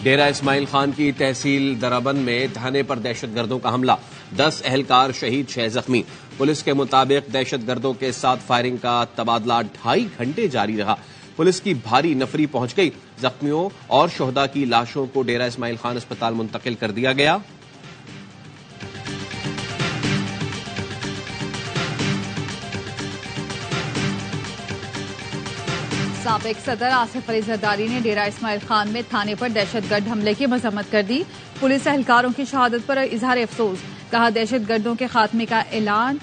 डेरा इस्माइल खान की तहसील दराबंद में थाने पर दहशतगर्दों का हमला, 10 अहलकार शहीद, 6 जख्मी। पुलिस के मुताबिक दहशतगर्दों के साथ फायरिंग का तबादला 2.5 घंटे जारी रहा। पुलिस की भारी नफरी पहुंच गई। जख्मियों और शोहदा की लाशों को डेरा इस्माइल खान अस्पताल मुंतकिल कर दिया गया। साबिक सदर आसिफ अली जरदारी ने डेरा इस्माइल खान में थाने पर दहशतगर्द हमले की मजम्मत कर दी। पुलिस एहलकारों की शहादत पर इजहार अफसोस, कहा दहशतगर्दों के खात्मे का इलाज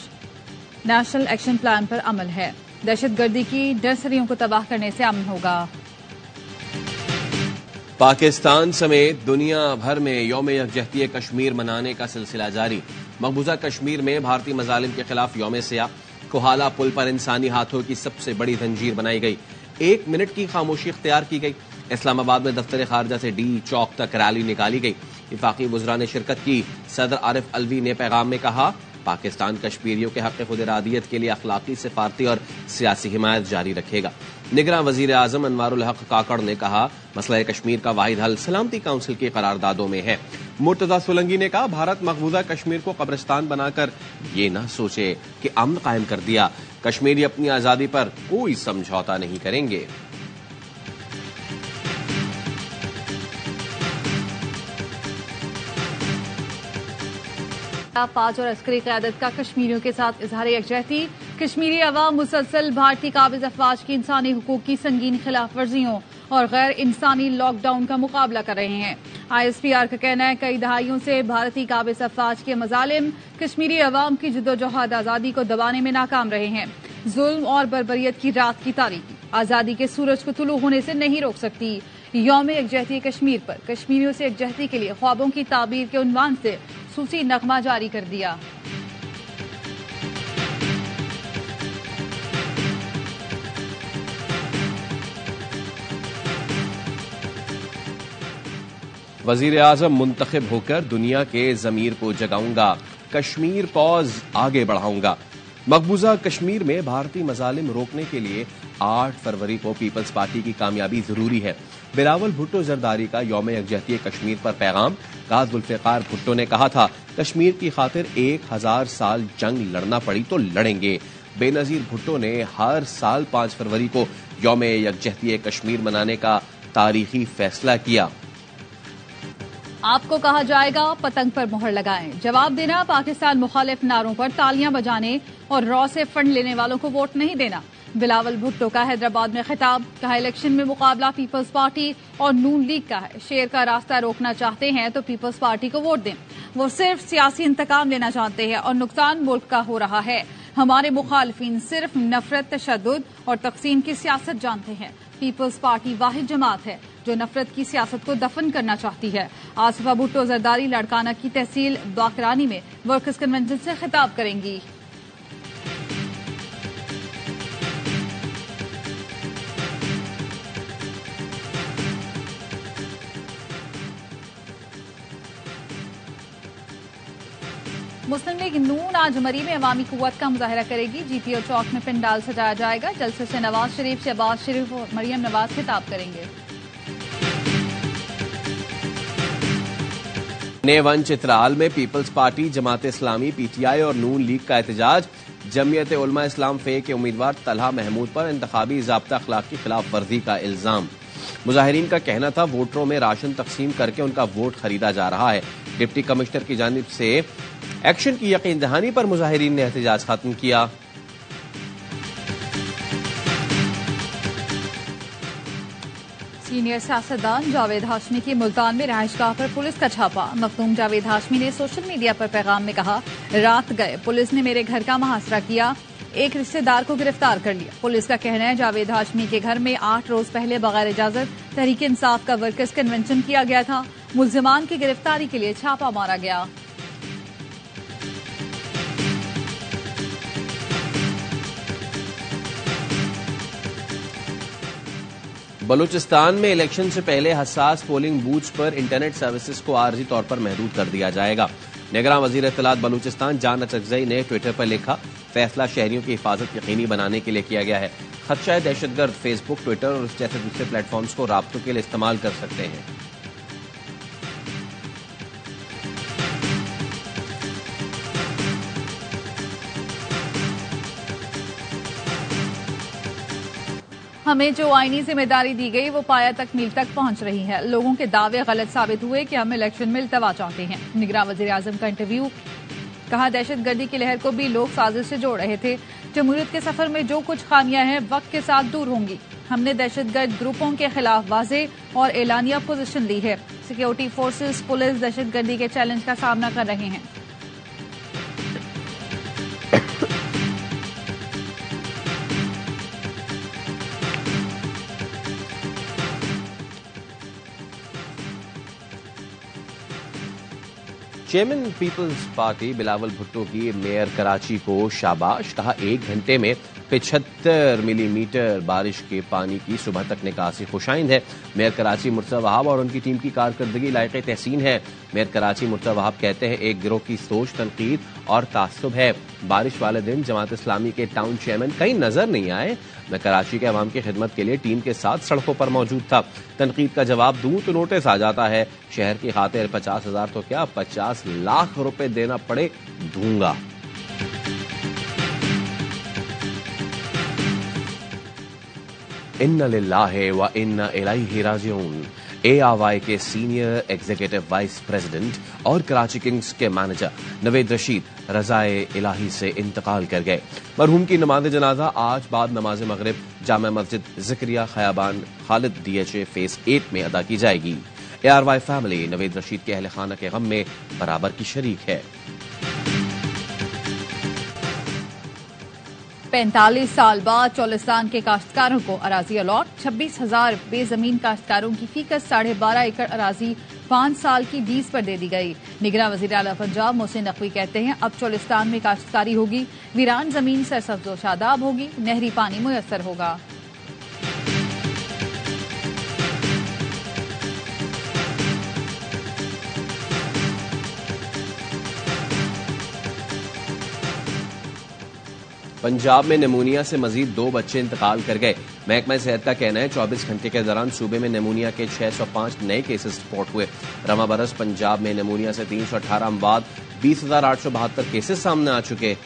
नेशनल एक्शन प्लान पर अमल है। दहशतगर्दी की नर्सरियों को तबाह करने से अमन होगा। पाकिस्तान समेत दुनिया भर में यौम यकजहती कश्मीर मनाने का सिलसिला जारी। मकबूजा कश्मीर में भारतीय मजालिम के खिलाफ यौम सियाह, कोहाला पुल पर इंसानी हाथों की सबसे बड़ी जंजीर बनाई गई। 1 मिनट की खामोशी इख्तियार की गई। इस्लामाबाद में दफ्तर खारजा से डी चौक तक रैली निकाली गई। इफाकी वुज़रा ने शिरकत की। सदर आरिफ अलवी ने पैगाम में कहा, पाकिस्तान कश्मीरियों के हक़ खुद इरादियत के लिए अखलाकी, सिफारती और सियासी हिमायत जारी रखेगा। निगरान वज़ीर आज़म अनवारुल हक काकड़ ने कहा, मसला कश्मीर का वाहिद हल सलामती काउंसिल की करारदादों में है। मुर्तज़ा सोलंकी ने कहा, भारत मकबूजा कश्मीर को कब्रिस्तान बनाकर ये न सोचे कि अमन कायम कर दिया। कश्मीरी अपनी आज़ादी पर कोई समझौता नहीं करेंगे। फौज और अस्करी क़यादत का कश्मीरियों के साथ इजहार यकजहती। कश्मीरी अवाम मुसलसल भारतीय काबिज अफवाज की इंसानी हुकूक की संगीन खिलाफ वर्जियों और गैर इंसानी लॉकडाउन का मुकाबला कर रहे हैं। ISPR का कहना है, कई दहाइयों से भारतीय काबिज अफवाज के मजालिम कश्मीरी अवाम की जद्दोजहद आज़ादी को दबाने में नाकाम रहे हैं। जुल्म और बर्बरियत की रात की तारीकी आज़ादी के सूरज को तुलू होने से नहीं रोक सकती। यौम यकजहती कश्मीर पर कश्मीरियों से यकजहती के लिए ख्वाबों की ताबीर के उन्वान से सूसी नगमा जारी कर दिया। वजीर आजम, मुंतखब होकर दुनिया के जमीर को जगाऊंगा, कश्मीर कॉज आगे बढ़ाऊंगा। मकबूजा कश्मीर में भारतीय मजालिम रोकने के लिए 8 फरवरी को पीपल्स पार्टी की कामयाबी जरूरी है। बिलावल भुट्टो जरदारी का यौम यकजहती कश्मीर पर पैगाम, कहा जुल्फ़िकार भुट्टो ने कहा था, कश्मीर की खातिर 1000 साल जंग लड़ना पड़ी तो लड़ेंगे। बेनजीर भुट्टो ने हर साल 5 फरवरी को यौम यकजहती कश्मीर मनाने का तारीखी फैसला किया। आपको कहा जाएगा पतंग पर मोहर लगाएं, जवाब देना पाकिस्तान मुखालिफ नारों पर तालियां बजाने और रॉ से फंड लेने वालों को वोट नहीं देना। बिलावल भुट्टो का हैदराबाद में खिताब, कहा इलेक्शन में मुकाबला पीपल्स पार्टी और नून लीग का है। शेर का रास्ता रोकना चाहते हैं तो पीपल्स पार्टी को वोट दें। वो सिर्फ सियासी इंतकाम लेना चाहते हैं और नुकसान मुल्क का हो रहा है। हमारे मुखालिफिन सिर्फ नफरत, तशद्दुद और तकसीम की सियासत जानते हैं। पीपल्स पार्टी वाहिद जमात है जो नफरत की सियासत को दफन करना चाहती है। आसिफा भुट्टो जरदारी लाड़काना की तहसील बाकरानी में वर्कर्स कन्वेंशन से खिताब करेंगी। मुस्लिम लीग नून आज मरी में अवामी कुव्वत का मुजाहरा करेगी। GPO चौक में पंडाल सजाया जाएगा। जलसे से नवाज शरीफ, शहबाज शरीफ और मरियम नवाज खिताब करेंगे। नेवन चित्राल में peoples party, Jamaat Islami, PTI और नून लीग का एहतजाज। जमीयत उलमा इस्लाम फे के उम्मीदवार तलहा महमूद पर इंतखाबी ज़ाब्ता अखलाक की खिलाफ वर्जी का इल्जाम। मुजाहिरीन का कहना था, वोटरों में राशन तकसीम करके उनका वोट खरीदा जा रहा है। डिप्टी कमिश्नर की जानिब से एक्शन की यकीन दहानी पर मुजाहिरीन ने एहतजाज खत्म किया। सीनियर सियासतदान जावेद हाशमी की मुल्तान में रहायशगाह पर पुलिस का छापा। मखदूम जावेद हाशमी ने सोशल मीडिया पर पैगाम में कहा, रात गए पुलिस ने मेरे घर का मुहासरा किया, एक रिश्तेदार को गिरफ्तार कर लिया। पुलिस का कहना है, जावेद हाशमी के घर में 8 रोज पहले बगैर इजाजत तहरीक इंसाफ का वर्कर्स कन्वेंशन किया गया था। मुल्जिमान की गिरफ्तारी के लिए छापा मारा गया। बलूचिस्तान में इलेक्शन से पहले हसास पोलिंग बूथ्स पर इंटरनेट सर्विसेज को आर्जी तौर पर महदूद कर दिया जाएगा। निगरान वजीर इत्तलात बलूचिस्तान जान अचकजई ने ट्विटर पर लिखा, फैसला शहरियों की हिफाजत यकीनी बनाने के लिए किया गया है। खदशा दहशतगर्द फेसबुक, ट्विटर और इस जैसे दूसरे प्लेटफॉर्म्स को राब्तों के लिए इस्तेमाल कर सकते हैं। हमें जो आईनी जिम्मेदारी दी गई वो पाया तक मील तक पहुंच रही है। लोगों के दावे गलत साबित हुए कि हम इलेक्शन में इल्तवा चाहते हैं। निगरान वजीर आजम का इंटरव्यू। कहा दहशतगर्दी की लहर को भी लोग साजिश से जोड़ रहे थे। जमहूरियत के सफर में जो कुछ खामियां हैं वक्त के साथ दूर होंगी। हमने दहशतगर्द ग्रुपों के खिलाफ वाज़ेह और एलानिया पोजीशन ली है। सिक्योरिटी फोर्सेस, पुलिस दहशतगर्दी के चैलेंज का सामना कर रहे हैं। Chairman People's party Bilawal Bhutto की मेयर कराची को शाबाश। कहा 1 घंटे में 75 मिलीमीटर बारिश के पानी की सुबह तक निकासी खुशाइंद है। मेयर कराची मुर्तज़ा वहाब और उनकी टीम की कारकर्दगी लायक़े तहसीन है। मेयर कराची मुर्तज़ा वहाब कहते हैं एक गिरोह की सोच, तनकीद और तासुब है। बारिश वाले दिन जमात इस्लामी के टाउन चेयरमैन कहीं नजर नहीं आए। मैं कराची के अवाम की खिदमत के लिए टीम के साथ सड़कों पर मौजूद था। तनकीद का जवाब दूं तो नोटिस आ जाता है। शहर की खातिर 50,000 तो क्या 50 लाख रुपए देना पड़े दूंगा। इन्ना लिल्लाहि व इन्ना इलैहि राजिऊन। ARY के सीनियर एग्जीक्यूटिव वाइस प्रेसिडेंट और कराची किंग्स के मैनेजर नवेद रशीद रज़ाए इलाही से इंतकाल कर गए। मरहूम की नमाज जनाजा आज बाद नमाज मगरिब जामा मस्जिद ज़िक्रिया खयाबान खालिद DHA फेज 8 में अदा की जाएगी। ARY फैमिली नवेद रशीद के अहले खाना के गम में बराबर की शरीक है। 45 साल बाद चौलिस्तान के काश्तकारों को अराजी अलॉट। 26,000 बेजमीन काश्तकारों की फीकस 12.5 एकड़ अराजी 5 साल की लीज पर दे दी गई। निगरान वज़ीर आला पंजाब मोहसिन नकवी कहते हैं अब चौलिस्तान में काश्तकारी होगी, वीरान जमीन सरसब्ज़ व शादाब होगी, नहरी पानी मुयस्सर होगा। पंजाब में निमोनिया से मजीद 2 बच्चे इंतकाल कर गए। महकमा सेहत का कहना है 24 घंटे के दौरान सूबे में निमोनिया के 605 नए केसेस रिपोर्ट हुए। रमा बरस पंजाब में निमोनिया से 318 अमवात, 20,872 केसेस सामने आ चुके।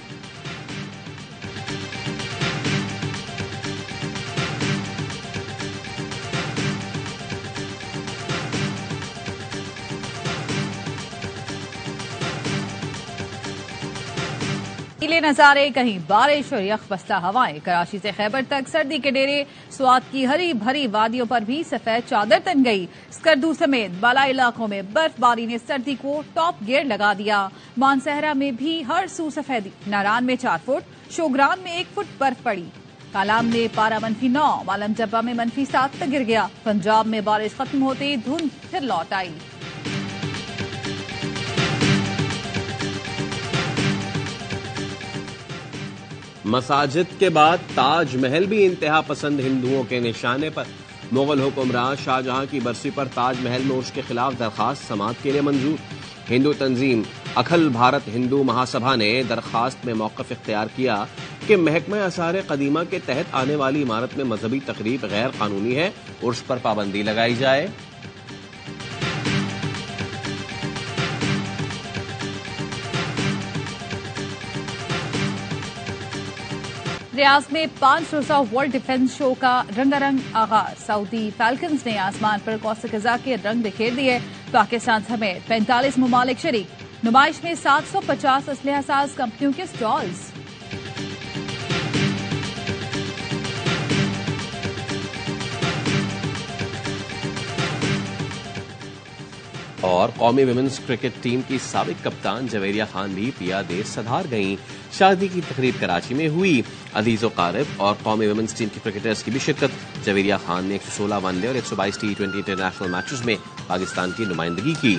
नीले नजारे, कहीं बारिश और यख बस्ता हवाएं। कराची से खैबर तक सर्दी के डेरे। स्वात की हरी भरी वादियों पर भी सफेद चादर तन गई। स्कर्दू समेत बाला इलाकों में बर्फबारी ने सर्दी को टॉप गियर लगा दिया। मानसहरा में भी हर सू सफेदी। नारान में 4 फुट, शोग्रान में 1 फुट बर्फ पड़ी। कालाम में पारा -9, मालम जब्बा में -7 तक गिर गया। पंजाब में बारिश खत्म होते धुंध फिर लौट आई। मसाजिद के बाद ताजमहल भी इंतहा पसंद हिंदुओं के निशाने पर। मुगल हुक्मरान शाहजहां की बरसी पर ताजमहल में उसके खिलाफ दरखास्त समाअत के लिए मंजूर। हिंदू तंजीम अखिल भारत हिंदू महासभा ने दरखास्त में मौक़िफ़ इख्तियार किया कि महकमा आसार कदीमा के तहत आने वाली इमारत में मजहबी तकरीब गैर कानूनी है, उर्स पर पाबंदी लगाई जाए। रियाज में 5 रोजा वर्ल्ड डिफेंस शो का रंगारंग आगाज। सऊदी फैल्कन्स ने आसमान पर कौस क़ज़ा के रंग बिखेर दिए। पाकिस्तान समेत 45 ममालिक शरीक। नुमाइश में 750 असलहा साज कंपनियों के स्टॉल्स। और कौमी विमेंस क्रिकेट टीम की साबिक कप्तान जवेरिया खान भी पियादे सधार गईं। शादी की तकरीब कराची में हुई। अजीज क़ारिब और कौमी विमेंस टीम के क्रिकेटर्स की भी शिरकत। जवेरिया खान ने 116 वनडे और 122 T20 इंटरनेशनल मैचेस में पाकिस्तान की नुमाइंदगी की।